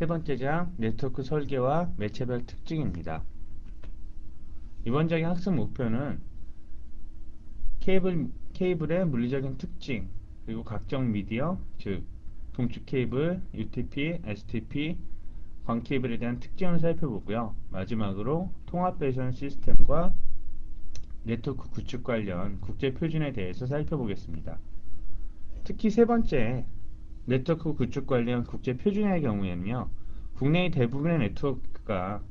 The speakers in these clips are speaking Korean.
세 번째 장 네트워크 설계와 매체별 특징입니다. 이번적인 학습 목표는 케이블의 물리적인 특징, 그리고 각종 미디어, 즉 동축 케이블, UTP, STP, 광 케이블에 대한 특징을 살펴보고요. 마지막으로 통합 배선 시스템과 네트워크 구축 관련 국제 표준에 대해서 살펴보겠습니다. 특히 세 번째, 네트워크 구축 관련 국제 표준의 경우에는요, 국내의 대부분의 네트워크가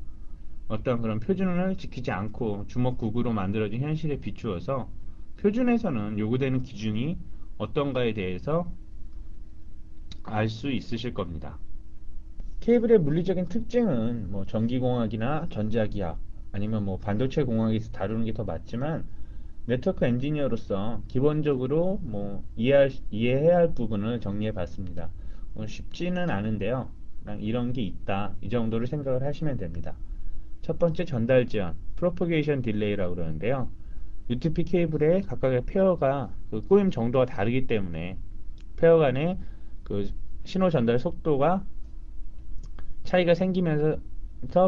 어떤 그런 표준을 지키지 않고 주먹구구로 만들어진 현실에 비추어서 표준에서는 요구되는 기준이 어떤가에 대해서 알 수 있으실 겁니다. 케이블의 물리적인 특징은 뭐 전기공학이나 전자기학 아니면 뭐 반도체 공학에서 다루는 게 더 맞지만 네트워크 엔지니어로서 기본적으로 뭐 이해해야 할 부분을 정리해 봤습니다. 쉽지는 않은데요. 그냥 이런 게 있다. 이 정도를 생각을 하시면 됩니다. 첫 번째 전달 지연, 프로퍼게이션 딜레이라고 그러는데요. UTP 케이블의 각각의 페어가 그 꼬임 정도가 다르기 때문에 페어 간의 그 신호 전달 속도가 차이가 생기면서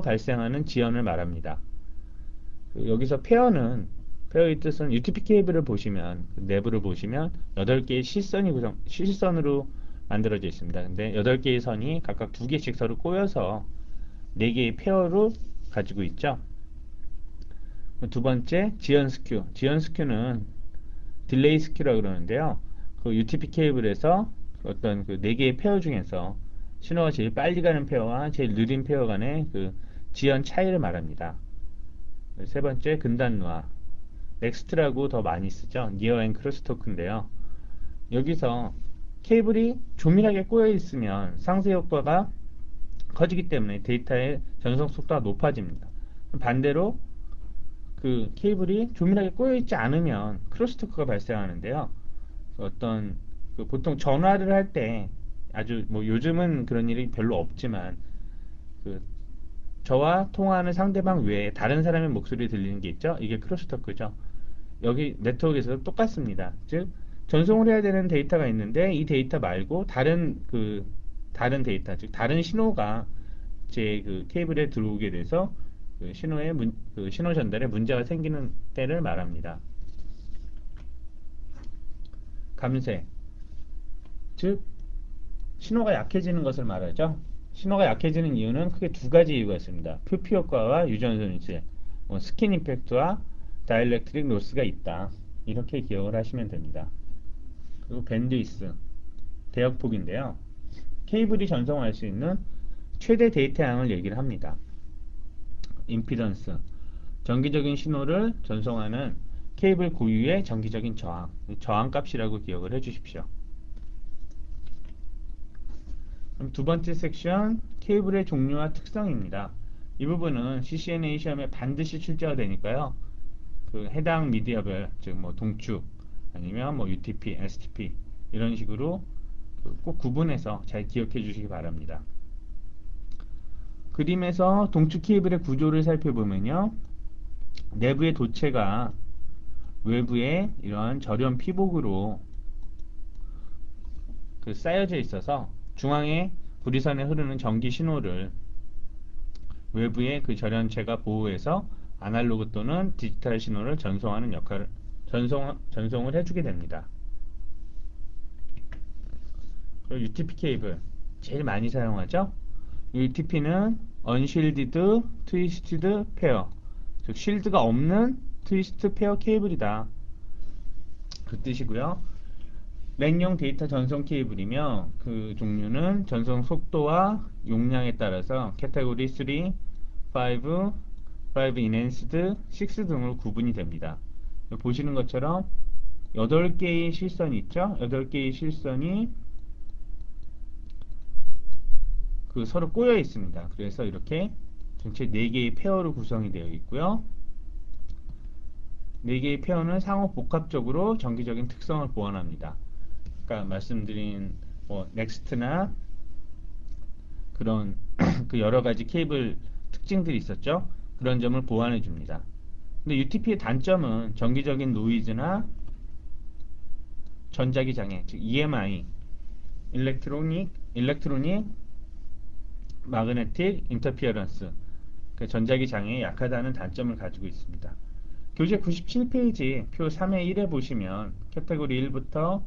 발생하는 지연을 말합니다. 여기서 페어의 뜻은 UTP 케이블을 보시면 내부를 보시면 8개의 실선으로 만들어져 있습니다. 근데 8개의 선이 각각 2개씩 서로 꼬여서 4개의 페어로 가지고 있죠. 두 번째, 지연 스큐. 지연 스큐는 딜레이 스큐라고 그러는데요. 그 UTP 케이블에서 어떤 그 4개의 페어 중에서 신호가 제일 빨리 가는 페어와 제일 느린 페어 간의 그 지연 차이를 말합니다. 세 번째, 근단노화. 넥스트라고 더 많이 쓰죠. 니어 앤 크로스토크인데요. 여기서 케이블이 조밀하게 꼬여 있으면 상쇄 효과가 커지기 때문에 데이터의 전송 속도가 높아집니다. 반대로 그 케이블이 조밀하게 꼬여 있지 않으면 크로스토크가 발생하는데요. 어떤 그 보통 전화를 할 때 아주 뭐 요즘은 그런 일이 별로 없지만 그 저와 통화하는 상대방 외에 다른 사람의 목소리 들리는 게 있죠. 이게 크로스토크죠. 여기 네트워크에서도 똑같습니다. 즉 전송을 해야 되는 데이터가 있는데 이 데이터 말고 다른 데이터, 즉 다른 신호가 제 그 케이블에 들어오게 돼서 그 신호 전달에 문제가 생기는 때를 말합니다. 감쇄, 즉 신호가 약해지는 것을 말하죠. 신호가 약해지는 이유는 크게 두 가지 이유가 있습니다. 표피 효과와 유전 손실, 스킨 임팩트와 다이렉트릭 로스가 있다. 이렇게 기억을 하시면 됩니다. 그리고 밴드위스, 대역폭인데요. 케이블이 전송할 수 있는 최대 데이터 양을 얘기를 합니다. 임피던스, 정기적인 신호를 전송하는 케이블 고유의 정기적인 저항값이라고 기억을 해주십시오. 그럼 두 번째 섹션, 케이블의 종류와 특성입니다. 이 부분은 CCNA 시험에 반드시 출제가 되니까요. 그 해당 미디어별, 즉 뭐 동축 아니면 뭐 UTP, STP 이런 식으로 꼭 구분해서 잘 기억해 주시기 바랍니다. 그림에서 동축 케이블의 구조를 살펴보면요. 내부의 도체가 외부에 이러한 절연 피복으로 쌓여져 있어서 중앙에 구리선에 흐르는 전기 신호를 외부의 그 절연체가 보호해서 아날로그 또는 디지털 신호를 전송하는 역할을 전송을 해주게 됩니다. 그리고 UTP 케이블 제일 많이 사용하죠. UTP는 Unshielded Twisted Pair, 즉 쉴드가 없는 트위스트 페어 케이블이다. 그 뜻이고요. 랭용 데이터 전송 케이블이며 그 종류는 전송 속도와 용량에 따라서 캐테고리 3, 5, 5 Enhanced, 6 등으로 구분이 됩니다. 보시는 것처럼 8개의 실선이 있죠. 8개의 실선이 그 서로 꼬여 있습니다. 그래서 이렇게 전체 4개의 페어로 구성이 되어 있고요. 4개의 페어는 상호 복합적으로 정기적인 특성을 보완합니다. 아까 말씀드린 뭐 넥스트나 그런 그 여러 가지 케이블 특징들이 있었죠. 그런 점을 보완해 줍니다. 근데 UTP의 단점은 정기적인 노이즈나 전자기 장애, 즉 EMI, 일렉트로닉 magnetic interference, 그 전자기 장애에 약하다는 단점을 가지고 있습니다. 교재 97페이지 표 3의 1에 보시면 카테고리 1부터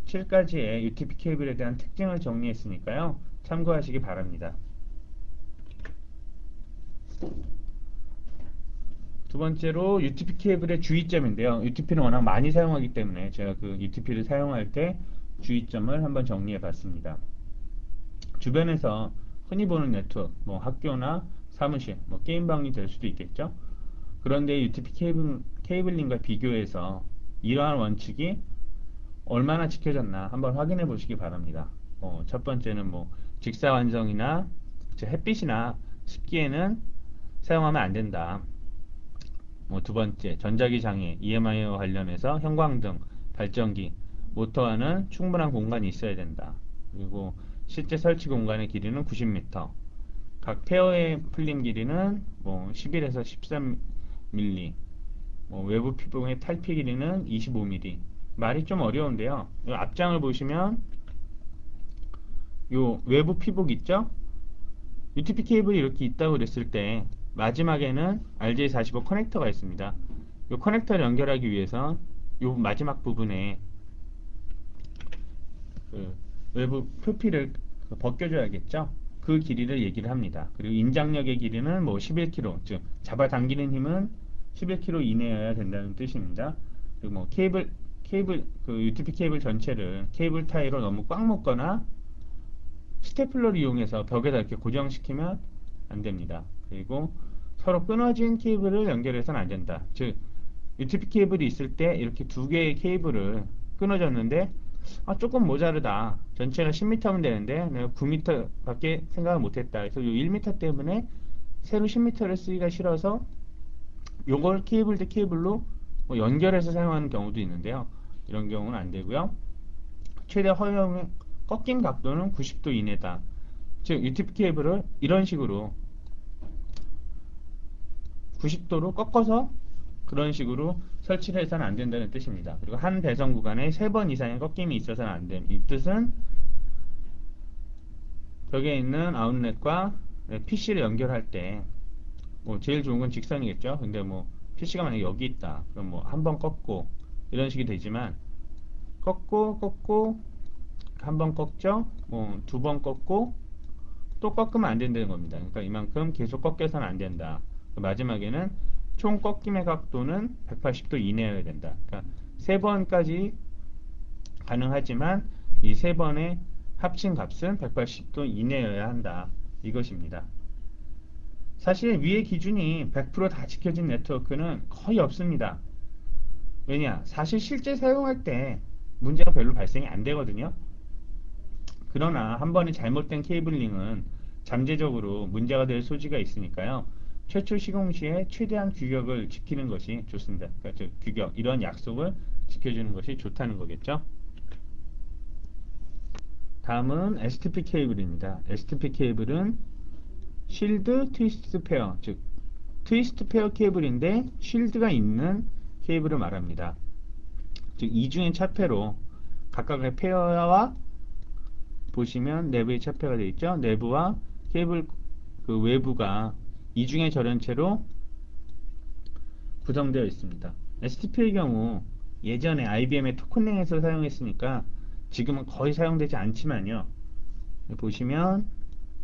7까지의 UTP 케이블에 대한 특징을 정리했으니까요. 참고하시기 바랍니다. 두 번째로 UTP 케이블의 주의점인데요. UTP는 워낙 많이 사용하기 때문에 제가 그 UTP를 사용할 때 주의점을 한번 정리해 봤습니다. 주변에서 흔히 보는 네트워크, 뭐 학교나 사무실, 뭐 게임방이 될 수도 있겠죠. 그런데 UTP 케이블링과 비교해서 이러한 원칙이 얼마나 지켜졌나 한번 확인해 보시기 바랍니다. 첫 번째는 뭐 직사완성이나 햇빛이나 습기에는 사용하면 안 된다. 뭐 두 번째, 전자기 장애, EMI와 관련해서 형광등, 발전기, 모터와는 충분한 공간이 있어야 된다. 그리고 실제 설치 공간의 길이는 90m, 각 페어의 풀림 길이는 뭐 11에서 13mm, 뭐 외부 피부의 탈피 길이는 25mm. 말이 좀 어려운데요. 이 앞장을 보시면 요 외부 피복 있죠? UTP 케이블이 이렇게 있다고 그랬을 때 마지막에는 RJ45 커넥터가 있습니다. 이 커넥터를 연결하기 위해서 이 마지막 부분에 그 외부 표피를 벗겨줘야겠죠. 그 길이를 얘기를 합니다. 그리고 인장력의 길이는 뭐 11km, 즉 잡아당기는 힘은 11km 이내여야 된다는 뜻입니다. 그리고 뭐 케이블 그 UTP 케이블 전체를 케이블 타이로 너무 꽉 묶거나 스테플러를 이용해서 벽에다 이렇게 고정시키면 안 됩니다. 그리고 서로 끊어진 케이블을 연결해서는 안 된다. 즉 UTP 케이블이 있을 때 이렇게 두 개의 케이블을 끊어졌는데 조금 모자르다. 전체가 10m면 되는데 내가 9m 밖에 생각을 못했다. 그래서 이 1m 때문에 새로 10m를 쓰기가 싫어서 요걸 케이블 대 케이블로 뭐 연결해서 사용하는 경우도 있는데요. 이런 경우는 안 되고요. 최대 허용 꺾임 각도는 90도 이내다. 즉 UTP 케이블을 이런 식으로 90도로 꺾어서 그런 식으로 설치를 해서는 안 된다는 뜻입니다. 그리고 한 배선 구간에 3번 이상의 꺾임이 있어서는 안 됨. 이 뜻은 벽에 있는 아웃렛과 PC를 연결할 때 뭐 제일 좋은 건 직선이겠죠. 근데 뭐 PC가 만약에 여기 있다. 그럼 뭐 한 번 꺾고 이런 식이 되지만 꺾고 한 번 꺾죠. 뭐 두 번 꺾고 또 꺾으면 안 된다는 겁니다. 그러니까 이만큼 계속 꺾여서는 안 된다. 마지막에는 총 꺾임의 각도는 180도 이내여야 된다. 그러니까 3번까지 가능하지만 이 3번의 합친 값은 180도 이내여야 한다. 이것입니다. 사실 위의 기준이 100%다 지켜진 네트워크는 거의 없습니다. 왜냐? 사실 실제 사용할 때 문제가 별로 발생이 안 되거든요. 그러나 한 번에 잘못된 케이블링은 잠재적으로 문제가 될 소지가 있으니까요. 최초 시공 시에 최대한 규격을 지키는 것이 좋습니다. 그러니까 즉 규격, 이런 약속을 지켜주는 것이 좋다는 거겠죠. 다음은 STP 케이블입니다. STP 케이블은 쉴드 트위스트 페어, 즉 트위스트 페어 케이블인데 쉴드가 있는 케이블을 말합니다. 즉 이중의 차폐로 각각의 페어와 보시면 내부의 차폐가 되어 있죠. 내부와 케이블 그 외부가 이중의 절연체로 구성되어 있습니다. STP의 경우 예전에 IBM의 토큰링에서 사용했으니까 지금은 거의 사용되지 않지만요. 보시면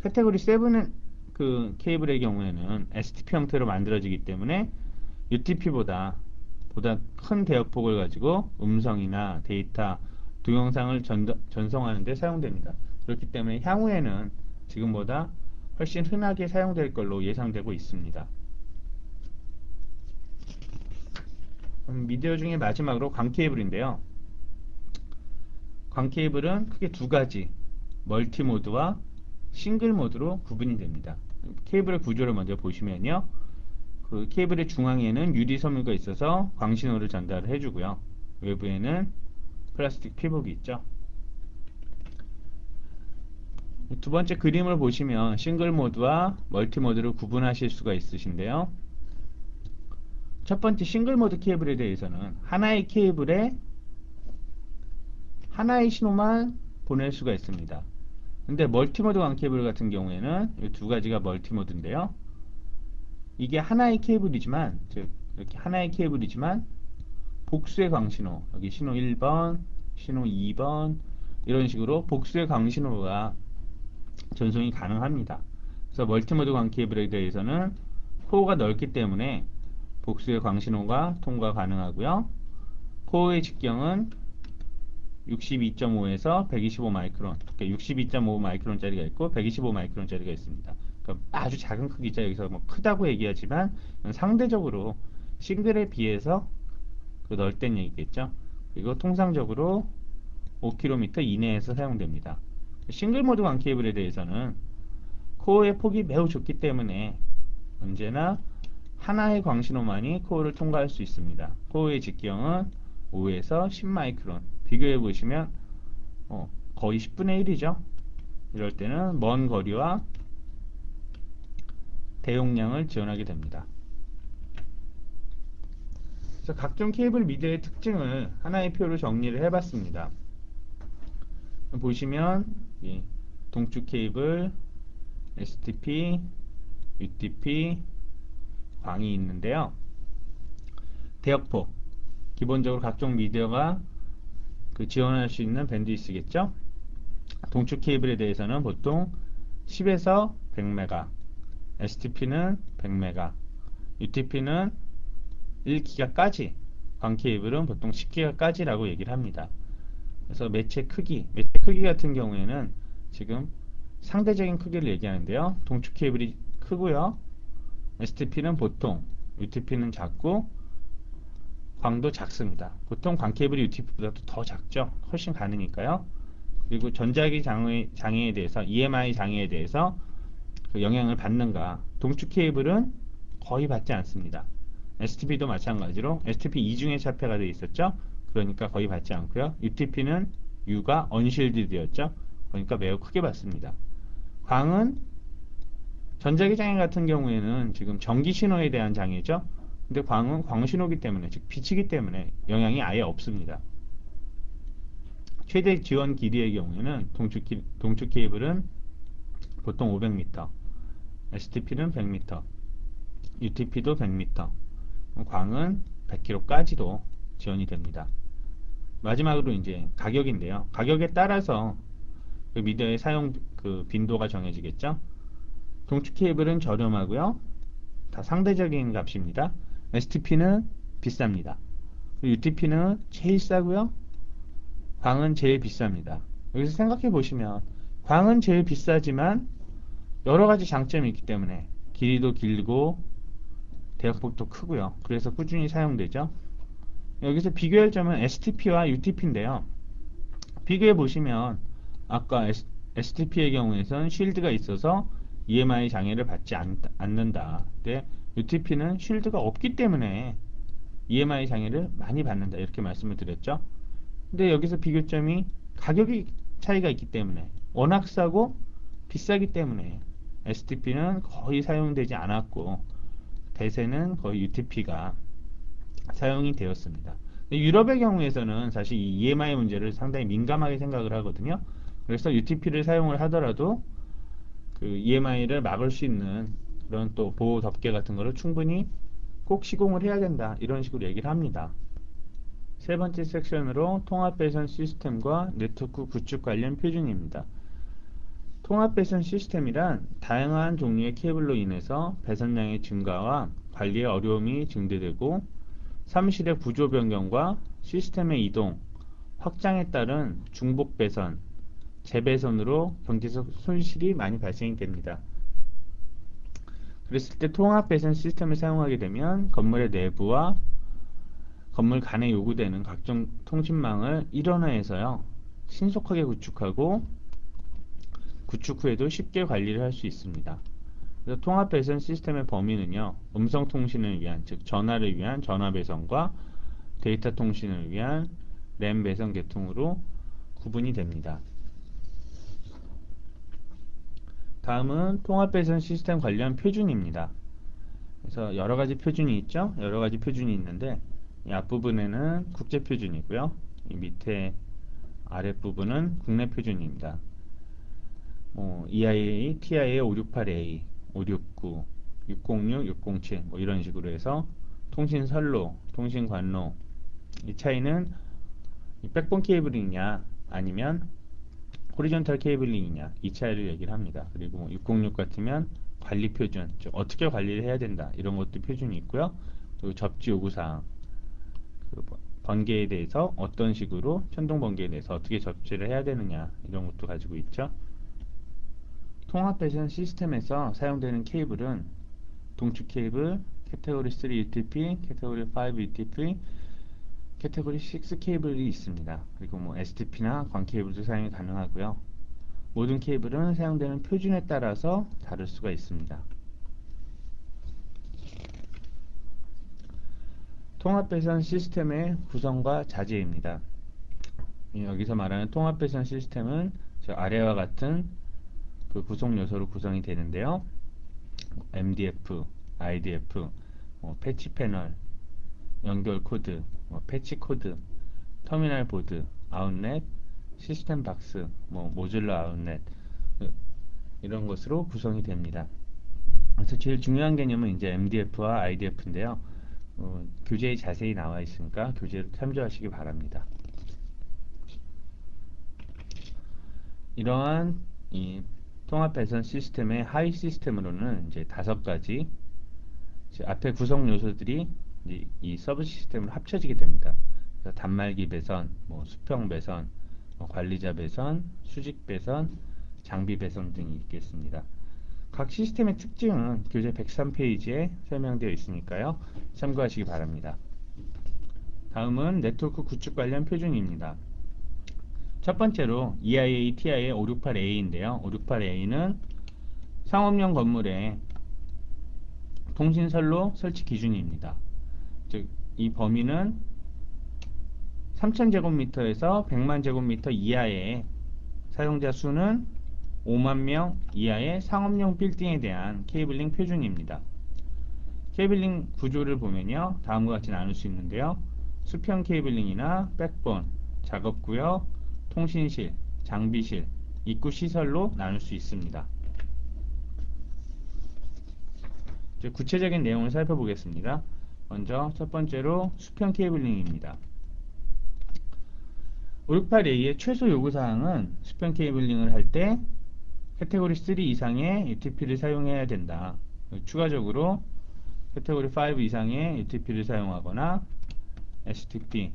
카테고리 7의 그 케이블의 경우에는 STP 형태로 만들어지기 때문에 UTP보다 큰 대역폭을 가지고 음성이나 데이터, 동영상을 전송하는 데 사용됩니다. 그렇기 때문에 향후에는 지금보다 훨씬 흔하게 사용될 걸로 예상되고 있습니다. 미디어 중에 마지막으로 광 케이블인데요. 광 케이블은 크게 두 가지, 멀티 모드와 싱글 모드로 구분이 됩니다. 케이블의 구조를 먼저 보시면요. 그 케이블의 중앙에는 유리 섬유가 있어서 광신호를 전달을 해주고요. 외부에는 플라스틱 피복이 있죠. 두 번째 그림을 보시면 싱글 모드와 멀티 모드를 구분하실 수가 있으신데요. 첫 번째 싱글 모드 케이블에 대해서는 하나의 케이블에 하나의 신호만 보낼 수가 있습니다. 근데 멀티모드 광 케이블 같은 경우에는 이 두 가지가 멀티모드인데요. 이게 하나의 케이블이지만, 즉 이렇게 하나의 케이블이지만 복수의 광신호, 여기 신호 1번, 신호 2번 이런 식으로 복수의 광신호가 전송이 가능합니다. 그래서 멀티모드 광 케이블에 대해서는 코어가 넓기 때문에 복수의 광신호가 통과 가능하고요. 코어의 직경은 62.5에서 125 마이크론, 62.5 마이크론짜리가 있고 125 마이크론짜리가 있습니다. 그러니까 아주 작은 크기죠. 여기서 뭐 크다고 얘기하지만 상대적으로 싱글에 비해서 넓다는 얘기겠죠. 그리고 통상적으로 5km 이내에서 사용됩니다. 싱글 모드 광 케이블에 대해서는 코어의 폭이 매우 좁기 때문에 언제나 하나의 광신호만이 코어를 통과할 수 있습니다. 코어의 직경은 5에서 10 마이크론. 비교해 보시면 거의 10분의 1이죠. 이럴 때는 먼 거리와 대용량을 지원하게 됩니다. 그래서 각종 케이블 미디어의 특징을 하나의 표로 정리를 해봤습니다. 보시면 동축 케이블, STP, UTP, 광이 있는데요. 대역폭, 기본적으로 각종 미디어가 지원할 수 있는 밴드위스겠죠. 동축 케이블에 대해서는 보통 10에서 100메가, STP는 100메가, UTP는 1기가까지, 광 케이블은 보통 10기가까지라고 얘기를 합니다. 그래서 매체 크기 같은 경우에는 지금 상대적인 크기를 얘기하는데요. 동축 케이블이 크고요. STP는 보통, UTP는 작고 광도 작습니다. 보통 광 케이블이 UTP보다 더 작죠. 훨씬 가느니까요. 그리고 전자기 장애에 대해서 EMI 장애에 대해서 영향을 받는가? 동축 케이블은 거의 받지 않습니다. STP도 마찬가지로 STP 이중의 차폐가 되어 있었죠. 그러니까 거의 받지 않고요. UTP는 U가 언실드되었죠. 그러니까 매우 크게 받습니다. 광은 전자기 장애 같은 경우에는 지금 전기 신호에 대한 장애죠. 근데 광은 광신호기 때문에, 즉 빛이기 때문에 영향이 아예 없습니다. 최대 지원 길이의 경우에는 동축 케이블은 보통 500m, STP는 100m, UTP도 100m, 광은 100km까지도 지원이 됩니다. 마지막으로 이제 가격인데요. 가격에 따라서 그 미디어의 사용 빈도가 정해지겠죠. 동축 케이블은 저렴하고요. 다 상대적인 값입니다. STP는 비쌉니다. UTP는 제일 싸고요. 광은 제일 비쌉니다. 여기서 생각해 보시면 광은 제일 비싸지만 여러 가지 장점이 있기 때문에 길이도 길고 대역폭도 크고요. 그래서 꾸준히 사용되죠. 여기서 비교할 점은 STP와 UTP인데요. 비교해 보시면 아까 STP의 경우에선 쉴드가 있어서 EMI 장애를 받지 않는다. 근데 UTP는 쉴드가 없기 때문에 EMI 장애를 많이 받는다. 이렇게 말씀을 드렸죠. 근데 여기서 비교점이 가격이 차이가 있기 때문에 워낙 싸고 비싸기 때문에 STP는 거의 사용되지 않았고 대세는 거의 UTP가 사용이 되었습니다. 유럽의 경우에서는 사실 이 EMI 문제를 상당히 민감하게 생각을 하거든요. 그래서 UTP를 사용을 하더라도 그 EMI를 막을 수 있는 그런 또 보호 덮개 같은 거를 충분히 꼭 시공을 해야 된다. 이런 식으로 얘기를 합니다. 세 번째 섹션으로 통합 배선 시스템과 네트워크 구축 관련 표준입니다. 통합 배선 시스템이란 다양한 종류의 케이블로 인해서 배선량의 증가와 관리의 어려움이 증대되고 사무실의 구조 변경과 시스템의 이동, 확장에 따른 중복 배선, 재배선으로 경제적 손실이 많이 발생이 됩니다. 그랬을 때 통합 배선 시스템을 사용하게 되면 건물의 내부와 건물 간에 요구되는 각종 통신망을 일원화해서요 신속하게 구축하고 구축 후에도 쉽게 관리를 할 수 있습니다. 그래서 통합 배선 시스템의 범위는요 음성 통신을 위한, 즉 전화를 위한 전화 배선과 데이터 통신을 위한 램 배선 계통으로 구분이 됩니다. 다음은 통합 배선 시스템 관련 표준입니다. 그래서 여러 가지 표준이 있죠. 여러 가지 표준이 있는데 이 앞부분에는 국제 표준이고요. 이 밑에 아랫부분은 국내 표준입니다. EIA, TIA 568A, 569, 606, 607 뭐 이런 식으로 해서 통신 선로, 통신 관로 이 차이는 이 백본 케이블링이냐 아니면 호리존탈 케이블링이냐 이 차이를 얘기를 합니다. 그리고 606 같으면 관리 표준, 즉 어떻게 관리를 해야 된다 이런 것도 표준이 있고요. 그리고 접지 요구사항, 그 번개에 대해서 어떤 식으로 천둥 번개에 대해서 어떻게 접지를 해야 되느냐 이런 것도 가지고 있죠. 통합 배선 시스템에서 사용되는 케이블은 동축 케이블, 캐테고리 3 UTP, 캐테고리 5 UTP, 캐테고리 6 케이블이 있습니다. 그리고 STP나 광 케이블도 사용이 가능하고요. 모든 케이블은 사용되는 표준에 따라서 다를 수가 있습니다. 통합 배선 시스템의 구성과 자재입니다. 여기서 말하는 통합 배선 시스템은 저 아래와 같은 그 구성 요소로 구성이 되는데요. MDF, IDF, 패치 패널, 연결 코드, 패치 코드, 터미널 보드, 아웃렛, 시스템 박스, 모듈러 아웃렛 이런 것으로 구성이 됩니다. 그래서 제일 중요한 개념은 이제 MDF와 IDF인데요. 교재에 자세히 나와 있으니까 교재를 참조하시기 바랍니다. 이러한 이 통합 배선 시스템의 하위 시스템으로는 이제 5가지 앞에 구성 요소들이 이 서브 시스템으로 합쳐지게 됩니다. 그래서 단말기 배선, 수평 배선, 관리자 배선, 수직 배선, 장비 배선 등이 있겠습니다. 각 시스템의 특징은 교재 103페이지에 설명되어 있으니까요. 참고하시기 바랍니다. 다음은 네트워크 구축 관련 표준입니다. 첫 번째로 EIA, TIA 568A인데요. 568A는 상업용 건물의 통신선로 설치 기준입니다. 즉, 이 범위는 3000제곱미터에서 100만 제곱미터 이하의 사용자 수는 5만 명 이하의 상업용 빌딩에 대한 케이블링 표준입니다. 케이블링 구조를 보면요. 다음과 같이 나눌 수 있는데요. 수평 케이블링이나 백본, 작업구역, 통신실, 장비실, 입구 시설로 나눌 수 있습니다. 이제 구체적인 내용을 살펴보겠습니다. 먼저 첫 번째로 수평 케이블링입니다. 568A의 최소 요구사항은 수평 케이블링을 할 때 캐테고리 3 이상의 UTP를 사용해야 된다. 추가적으로 캐테고리 5 이상의 UTP를 사용하거나 STP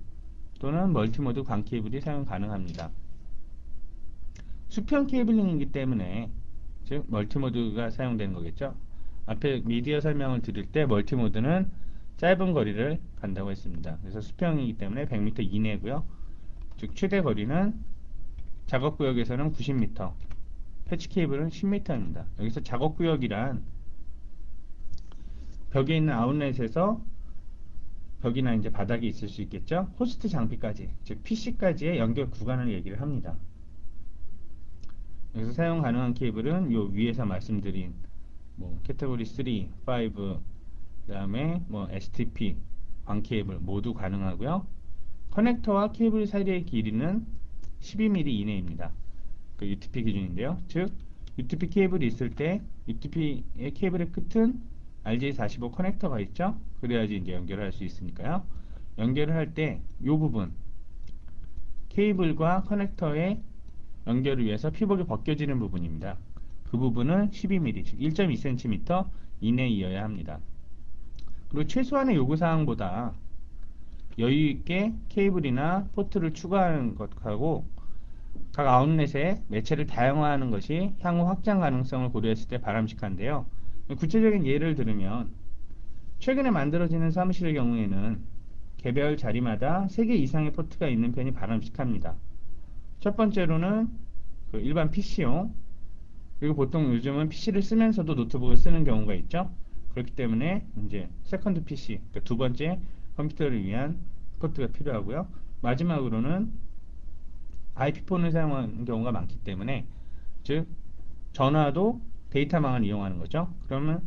또는 멀티모드 광 케이블이 사용 가능합니다. 수평 케이블링이기 때문에 즉 멀티모드가 사용되는 거겠죠. 앞에 미디어 설명을 드릴 때 멀티모드는 짧은 거리를 간다고 했습니다. 그래서 수평이기 때문에 100m 이내고요. 즉 최대 거리는 작업구역에서는 90m, 패치 케이블은 10m입니다. 여기서 작업구역이란 벽에 있는 아웃렛에서 벽이나 이제 바닥에 있을 수 있겠죠. 호스트 장비까지, 즉 PC까지의 연결 구간을 얘기를 합니다. 여기서 사용 가능한 케이블은 요 위에서 말씀드린 캐테고리 3, 5, 그 다음에 STP, 광 케이블 모두 가능하고요. 커넥터와 케이블 사이의 길이는 12mm 이내입니다. 그 UTP 기준인데요. 즉 UTP 케이블이 있을 때 UTP의 케이블의 끝은 RJ45 커넥터가 있죠. 그래야지 이제 연결을 할 수 있으니까요. 연결을 할 때 이 부분 케이블과 커넥터의 연결을 위해서 피복이 벗겨지는 부분입니다. 그 부분은 12mm, 즉 1.2cm 이내이어야 합니다. 그리고 최소한의 요구사항보다 여유있게 케이블이나 포트를 추가하는 것하고 각 아웃렛에 매체를 다양화하는 것이 향후 확장 가능성을 고려했을 때 바람직한데요. 구체적인 예를 들으면 최근에 만들어지는 사무실의 경우에는 개별 자리마다 3개 이상의 포트가 있는 편이 바람직합니다. 첫 번째로는 그 일반 PC용, 그리고 보통 요즘은 PC를 쓰면서도 노트북을 쓰는 경우가 있죠. 그렇기 때문에 이제 세컨드 PC, 그러니까 두 번째 컴퓨터를 위한 포트가 필요하고요. 마지막으로는 IP폰을 사용하는 경우가 많기 때문에 즉 전화도 데이터망을 이용하는 거죠. 그러면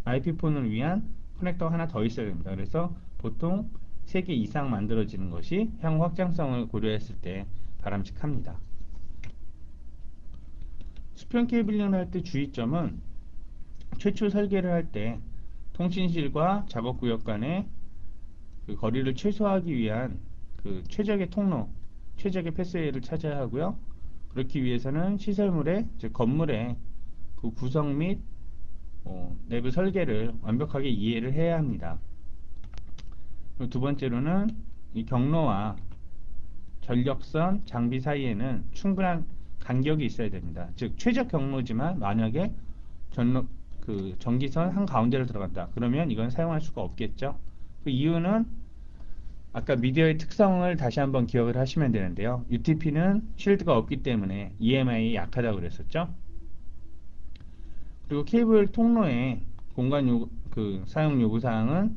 IP폰을 위한 커넥터가 하나 더 있어야 됩니다. 그래서 보통 3개 이상 만들어지는 것이 향후 확장성을 고려했을 때 바람직합니다. 수평 케이블링을 할 때 주의점은 최초 설계를 할 때 통신실과 작업 구역 간의 그 거리를 최소화하기 위한 그 최적의 통로, 최적의 패스웨이를 찾아야 하고요. 그렇기 위해서는 시설물의, 즉 건물의 그 구성 및 내부 설계를 완벽하게 이해를 해야 합니다. 그리고 두 번째로는 이 경로와 전력선, 장비 사이에는 충분한 간격이 있어야 됩니다. 즉 최적 경로지만 만약에 전기선 한 가운데로 들어간다. 그러면 이건 사용할 수가 없겠죠. 그 이유는 아까 미디어의 특성을 다시 한번 기억을 하시면 되는데요. UTP는 쉴드가 없기 때문에 EMI에 약하다고 그랬었죠. 그리고 케이블 통로의 공간 사용 요구사항은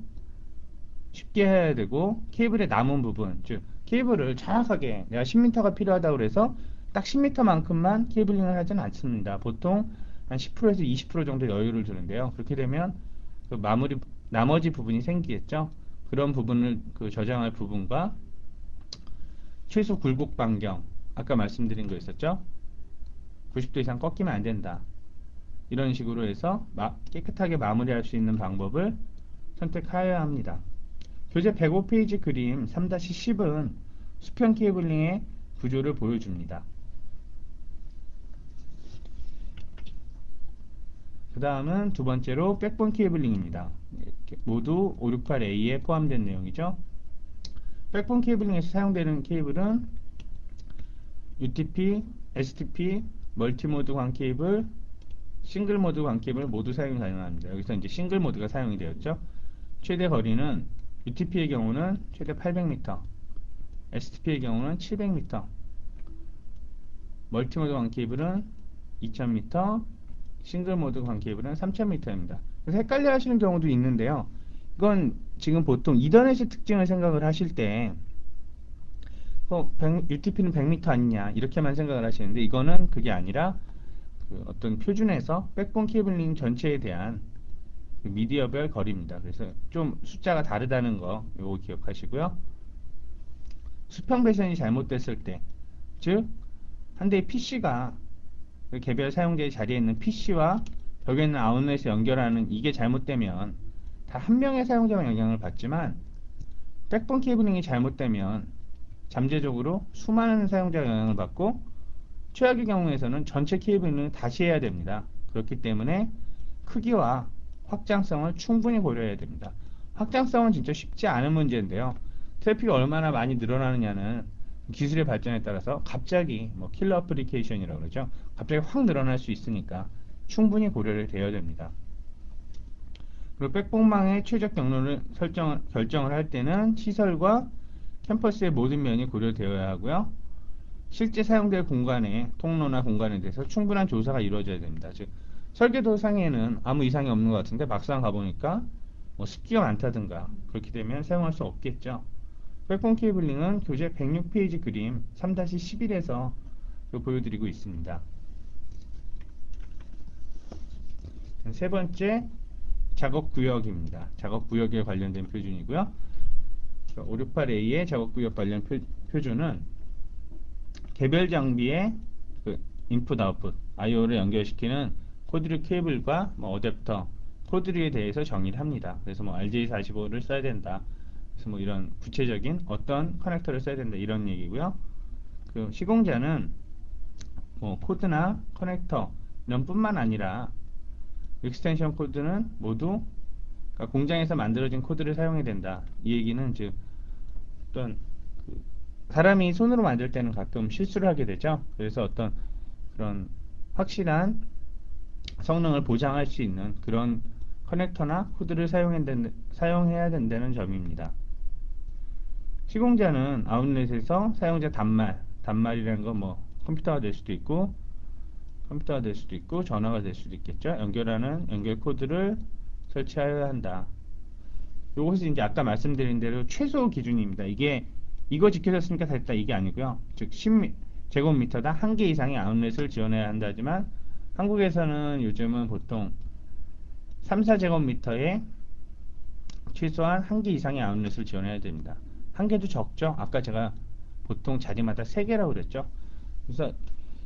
쉽게 해야 되고, 케이블의 남은 부분, 즉 케이블을 정확하게 내가 10m가 필요하다고 그래서 딱 10m만큼만 케이블링을 하지는 않습니다. 보통 한 10%에서 20% 정도 여유를 두는데요. 그렇게 되면 그 나머지 부분이 생기겠죠. 그런 부분을 저장할 부분과 최소 굴곡 반경, 아까 말씀드린 거 있었죠. 90도 이상 꺾이면 안 된다. 이런 식으로 해서 깨끗하게 마무리할 수 있는 방법을 선택하여야 합니다. 교재 105페이지 그림 3-10은 수평 케이블링의 구조를 보여줍니다. 그 다음은 두 번째로 백본 케이블링입니다. 모두 568A에 포함된 내용이죠. 백본 케이블링에서 사용되는 케이블은 UTP, STP, 멀티모드 광 케이블, 싱글 모드 광 케이블 모두 사용이 가능합니다. 여기서 이제 싱글 모드가 사용이 되었죠. 최대 거리는 UTP의 경우는 최대 800m, STP의 경우는 700m, 멀티모드 광 케이블은 2000m, 싱글 모드 광 케이블은 3000m입니다. 그래서 헷갈려 하시는 경우도 있는데요. 이건 지금 보통 이더넷의 특징을 생각을 하실 때 UTP는 100m 아니냐 이렇게만 생각을 하시는데, 이거는 그게 아니라 어떤 표준에서 백본 케이블링 전체에 대한 미디어별 거리입니다. 그래서 좀 숫자가 다르다는 거 요거 기억하시고요. 수평 배선이 잘못됐을 때, 즉 한 대의 PC가 개별 사용자의 자리에 있는 PC와 벽에 있는 아웃렛에 연결하는 이게 잘못되면 다 한 명의 사용자만 영향을 받지만, 백본 케이블링이 잘못되면 잠재적으로 수많은 사용자가 영향을 받고, 최악의 경우에서는 전체 케이블링을 다시 해야 됩니다. 그렇기 때문에 크기와 확장성을 충분히 고려해야 됩니다. 확장성은 진짜 쉽지 않은 문제인데요. 트래픽이 얼마나 많이 늘어나느냐는 기술의 발전에 따라서 갑자기 킬러 어플리케이션이라고 그러죠. 갑자기 확 늘어날 수 있으니까 충분히 고려를 해야 됩니다. 그리고 백본망의 최적 경로를 결정을 할 때는 시설과 캠퍼스의 모든 면이 고려되어야 하고요. 실제 사용될 공간의 통로나 공간에 대해서 충분한 조사가 이루어져야 됩니다. 즉 설계도상에는 아무 이상이 없는 것 같은데 막상 가보니까 습기가 많다든가 그렇게 되면 사용할 수 없겠죠. 백본 케이블링은 교재 106페이지 그림 3-11에서 보여드리고 있습니다. 세 번째, 작업구역입니다. 작업구역에 관련된 표준이고요. 568A의 작업구역 관련 표준은 개별 장비의 인풋 아웃풋 I/O를 연결시키는 코드류 케이블과 어댑터, 코드류에 대해서 정의를 합니다. 그래서 RJ45를 써야 된다. 그래서 이런 구체적인 어떤 커넥터를 써야 된다 이런 얘기고요. 그 시공자는 코드나 커넥터 이런 뿐만 아니라 익스텐션 코드는 모두 공장에서 만들어진 코드를 사용해야 된다. 이 얘기는 즉 어떤 사람이 손으로 만들 때는 가끔 실수를 하게 되죠. 그래서 어떤 그런 확실한 성능을 보장할 수 있는 그런 커넥터나 코드를 사용해야 된다는 점입니다. 시공자는 아웃렛에서 사용자 단말이라는 건 컴퓨터가 될 수도 있고 전화가 될 수도 있겠죠. 연결하는 연결 코드를 설치하여야 한다. 이것이 이제 아까 말씀드린 대로 최소 기준입니다. 이거 지켜졌으니까 됐다 이게 아니고요. 즉 10제곱미터당 1개 이상의 아웃렛을 지원해야 한다지만 한국에서는 요즘은 보통 3-4제곱미터에 최소한 1개 이상의 아웃렛을 지원해야 됩니다. 1개도 적죠. 아까 제가 보통 자리마다 3개라고 그랬죠. 그래서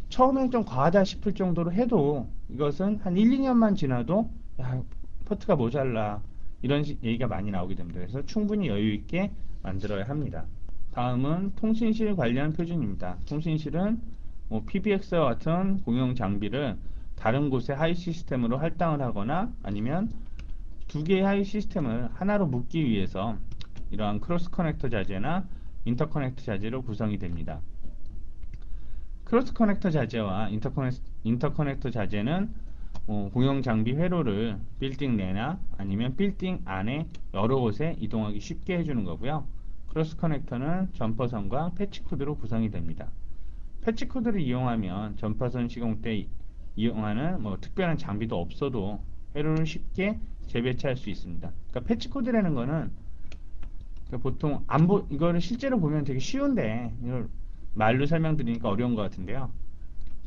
처음엔 좀 과하다 싶을 정도로 해도 이것은 한 1, 2년만 지나도 야, 포트가 모자라 이런 얘기가 많이 나오게 됩니다. 그래서 충분히 여유 있게 만들어야 합니다. 다음은 통신실 관련 표준입니다. 통신실은 뭐 PBX와 같은 공용 장비를 다른 곳의 하이 시스템으로 할당을 하거나 아니면 두 개의 하이 시스템을 하나로 묶기 위해서 이러한 크로스 커넥터 자재나 인터커넥터 자재로 구성이 됩니다. 크로스 커넥터 자재와 인터커넥터 자재는 공용 장비 회로를 빌딩 내나 아니면 빌딩 안에 여러 곳에 이동하기 쉽게 해주는 거고요. 크로스 커넥터는 점퍼선과 패치 코드로 구성이 됩니다. 패치 코드를 이용하면 점퍼선 시공 때 이용하는 특별한 장비도 없어도 회로를 쉽게 재배치할 수 있습니다. 그러니까 패치 코드라는 거는 보통 이거를 실제로 보면 되게 쉬운데 이걸 말로 설명드리니까 어려운 것 같은데요.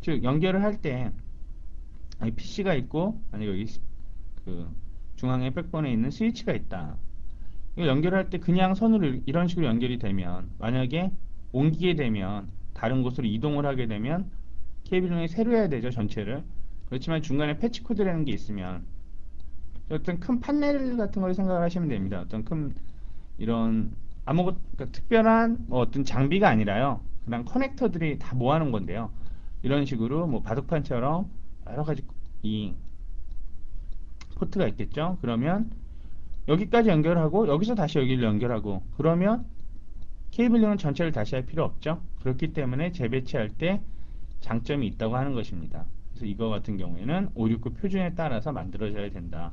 즉 연결을 할 때 PC가 있고 아니 여기 그 중앙에 백본에 있는 스위치가 있다. 이거 연결할 때 그냥 선으로 이런 식으로 연결이 되면 만약에 옮기게 되면 다른 곳으로 이동을 하게 되면 케이블링이 새로 해야 되죠, 전체를. 그렇지만 중간에 패치 코드라는 게 있으면 어떤 큰 판넬 같은 걸 생각을 하시면 됩니다. 어떤 큰 이런 그러니까 특별한 어떤 장비가 아니라요. 그냥 커넥터들이 다 모아놓은 건데요. 이런 식으로 바둑판처럼 여러 가지 이 포트가 있겠죠. 그러면 여기까지 연결하고 여기서 다시 여기를 연결하고 그러면 케이블링은 전체를 다시 할 필요 없죠. 그렇기 때문에 재배치할 때 장점이 있다고 하는 것입니다. 그래서 이거 같은 경우에는 569 표준에 따라서 만들어져야 된다.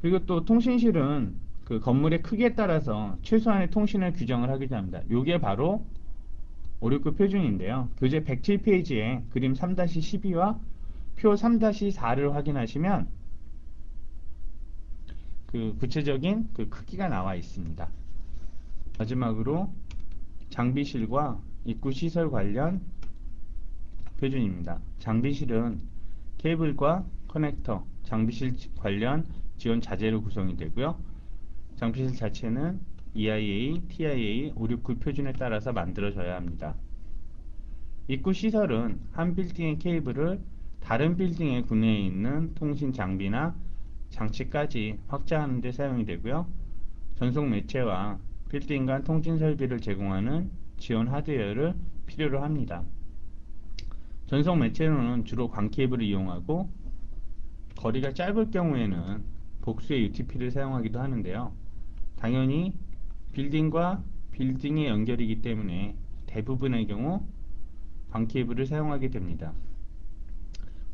그리고 또 통신실은 그 건물의 크기에 따라서 최소한의 통신을 규정을 하기도 합니다. 이게 바로 569 표준인데요. 교재 107페이지에 그림 3-12와 표 3-4를 확인하시면 그 구체적인 그 크기가 나와 있습니다. 마지막으로 장비실과 입구 시설 관련 표준입니다. 장비실은 케이블과 커넥터, 장비실 관련 지원 자재로 구성이 되고요. 장비실 자체는 EIA, TIA 569 표준에 따라서 만들어져야 합니다. 입구 시설은 한 빌딩의 케이블을 다른 빌딩의 구내에 있는 통신 장비나 장치까지 확장하는 데 사용이 되고요. 전송 매체와 빌딩 간 통신 설비를 제공하는 지원 하드웨어를 필요로 합니다. 전송 매체로는 주로 광 케이블을 이용하고 거리가 짧을 경우에는 복수의 UTP를 사용하기도 하는데요. 당연히 빌딩과 빌딩의 연결이기 때문에 대부분의 경우 광 케이블을 사용하게 됩니다.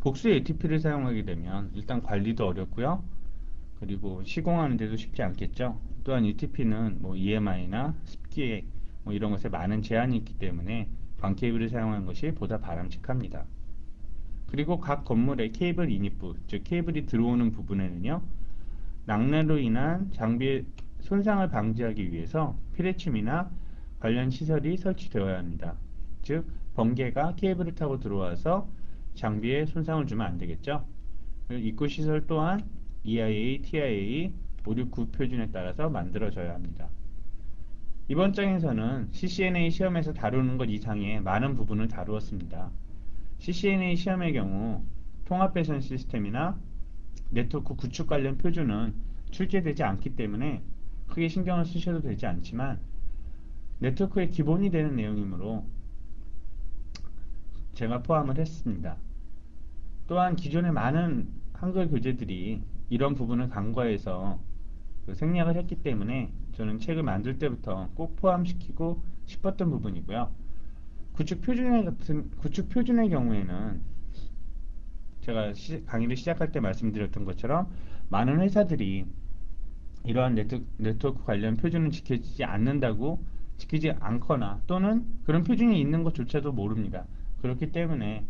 복수의 UTP를 사용하게 되면 일단 관리도 어렵고요. 그리고 시공하는 데도 쉽지 않겠죠. 또한 UTP는 EMI나 습기액 이런 것에 많은 제한이 있기 때문에 광 케이블을 사용하는 것이 보다 바람직합니다. 그리고 각 건물의 케이블 인입부, 즉 케이블이 들어오는 부분에는요. 낙뢰로 인한 장비의 손상을 방지하기 위해서 피레침이나 관련 시설이 설치되어야 합니다. 즉 번개가 케이블을 타고 들어와서 장비에 손상을 주면 안 되겠죠. 입구 시설 또한 EIA, TIA 569 표준에 따라서 만들어져야 합니다. 이번 장에서는 CCNA 시험에서 다루는 것 이상의 많은 부분을 다루었습니다. CCNA 시험의 경우 통합 배선 시스템이나 네트워크 구축 관련 표준은 출제되지 않기 때문에 크게 신경을 쓰셔도 되지 않지만 네트워크의 기본이 되는 내용이므로 제가 포함을 했습니다. 또한 기존의 많은 한글 교재들이 이런 부분을 간과해서 생략을 했기 때문에 저는 책을 만들 때부터 꼭 포함시키고 싶었던 부분이고요. 구축 표준의 경우에는 제가 강의를 시작할 때 말씀드렸던 것처럼 많은 회사들이 이러한 네트워크 관련 표준은 지키지 않거나 또는 그런 표준이 있는 것조차도 모릅니다. 그렇기 때문에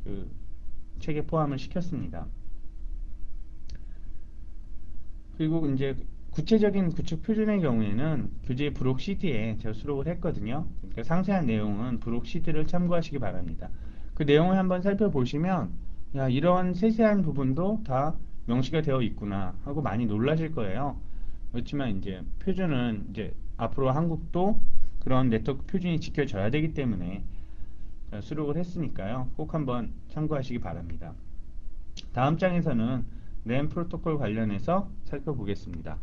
그 책에 포함을 시켰습니다. 그리고 이제 구체적인 구축 표준의 경우에는 교재 부록 CD에 제가 수록을 했거든요. 그러니까 상세한 내용은 부록 CD를 참고하시기 바랍니다. 그 내용을 한번 살펴보시면 야, 이런 세세한 부분도 다 명시가 되어 있구나 하고 많이 놀라실 거예요. 그렇지만 이제 표준은 이제 앞으로 한국도 그런 네트워크 표준이 지켜져야 되기 때문에 수록을 했으니까요. 꼭 한번 참고하시기 바랍니다. 다음 장에서는 램 프로토콜 관련해서 살펴보겠습니다.